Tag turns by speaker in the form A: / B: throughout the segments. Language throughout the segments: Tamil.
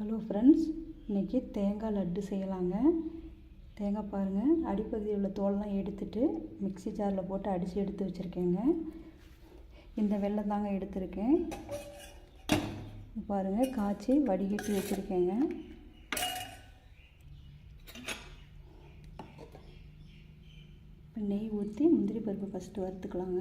A: ஹலோ ஃப்ரெண்ட்ஸ், இன்றைக்கி தேங்காய் லட்டு செய்யலாங்க. தேங்காய் பாருங்கள், அடிப்பகுதியில் உள்ள தோலெலாம் எடுத்துட்டு மிக்ஸி ஜாரில் போட்டு அடித்து எடுத்து வச்சுருக்கேங்க. இந்த வெல்லம் தாங்க எடுத்திருக்கேன். பாருங்கள், காய்ச்சி வடிகட்டி வச்சுருக்கேங்க. இப்போ நெய் ஊற்றி முந்திரி பருப்பு ஃபஸ்ட்டு வறுத்துக்கலாங்க.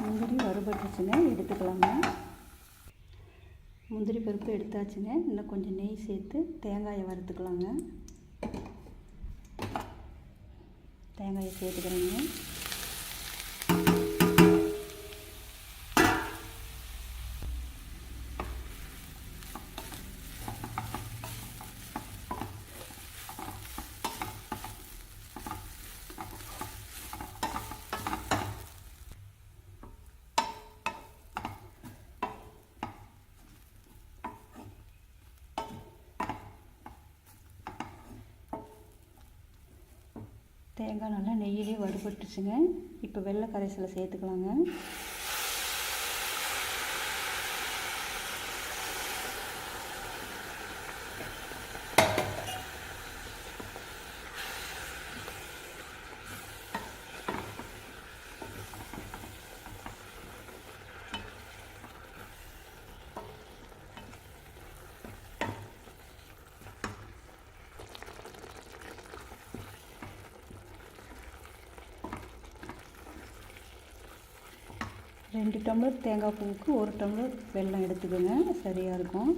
A: முந்திரி வறுபட்டுச்சுங்க, எடுத்துக்கலாங்க. முந்திரி பருப்பு எடுத்தாச்சுங்க. இன்னும் கொஞ்சம் நெய் சேர்த்து தேங்காயை வறுத்துக்கலாங்க. தேங்காயை சேர்த்துக்கிறேங்க. தேங்காய் நல்லா நெய்யிலே வறுபட்டுச்சுங்க. இப்போ வெள்ளை கரைசலை சேர்த்துக்கலாங்க. ரெண்டு டம்ளர் தேங்காய் பூவுக்கு 1 டம்ளர் வெல்லம் எடுத்துக்கோங்க, சரியாக இருக்கும்.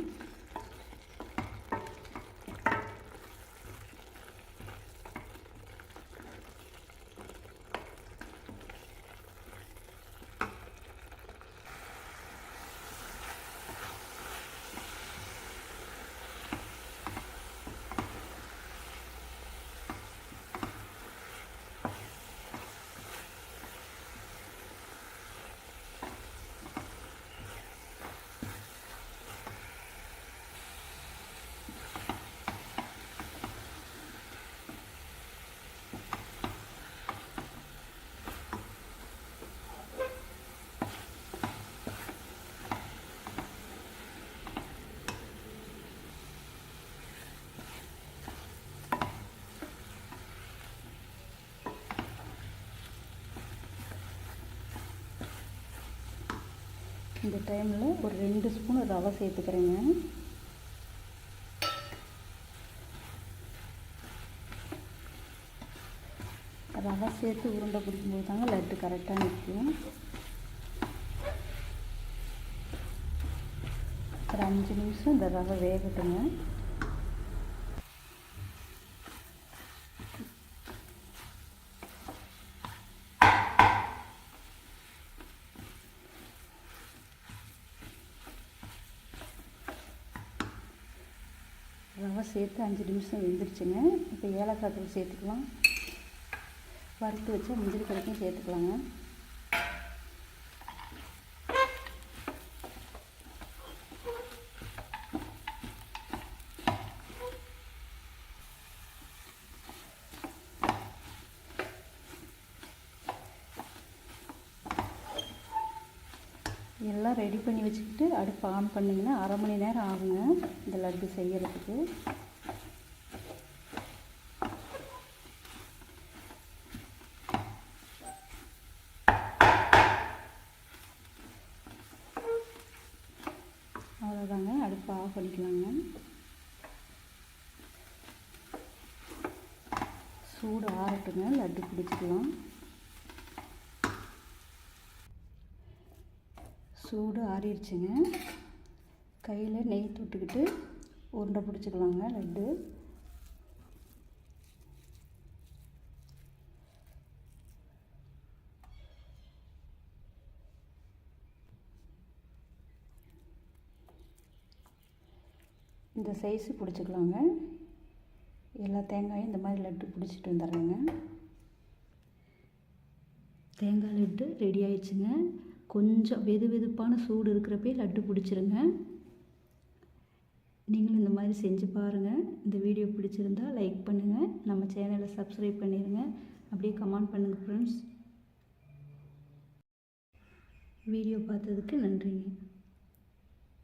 A: இந்த டைமில் ஒரு 2 ஸ்பூன் ரவை சேர்த்துக்கிறேங்க. ரவை சேர்த்து உருண்டை பிடிக்கும்போது தாங்க லட்டு கரெக்டாக நிற்கும். ஒரு 5 நிமிஷம் இந்த ரவை வேகட்டுங்க. ரவை சேர்த்து 5 நிமிஷம் வெந்துருச்சுங்க. இப்போ ஏலக்காய் தூள் சேர்த்துக்கலாம். வறுத்து வச்சா முந்திரி பருப்பும் சேர்த்துக்கலாங்க. எல்லாம் ரெடி பண்ணி வச்சுக்கிட்டு அடுப்பு ஆன் பண்ணிங்கன்னா 1/2 மணி நேரம் ஆகுங்க இந்த லட்டு செய்கிறதுக்கு. அவ்வளோதாங்க, அடுப்பு ஆஃப் பண்ணிக்கலாங்க. சூடு ஆறட்டுங்க, லட்டு பிடிச்சிக்கலாம். சூடு ஆறிடுச்சுங்க. கையில் நெய் தொட்டுக்கிட்டு உருண்டை பிடிச்சிக்கலாங்க லட்டு. இந்த சைஸு பிடிச்சிக்கலாங்க. எல்லா தேங்காயும் இந்த மாதிரி லட்டு பிடிச்சிட்டு வந்துடுறேங்க. தேங்காய் லட்டு ரெடி ஆயிடுச்சுங்க. கொஞ்சம் வெதுவெதுப்பான சூடு இருக்கிறப்பே லட்டு பிடிச்சிருங்க. நீங்களும் இந்த மாதிரி செஞ்சு பாருங்கள். இந்த வீடியோ பிடிச்சிருந்தா லைக் பண்ணுங்கள், நம்ம சேனலை சப்ஸ்கிரைப் பண்ணிடுங்க, அப்படியே கமெண்ட் பண்ணுங்கள் ஃப்ரெண்ட்ஸ். வீடியோ பார்த்ததுக்கு நன்றிங்க.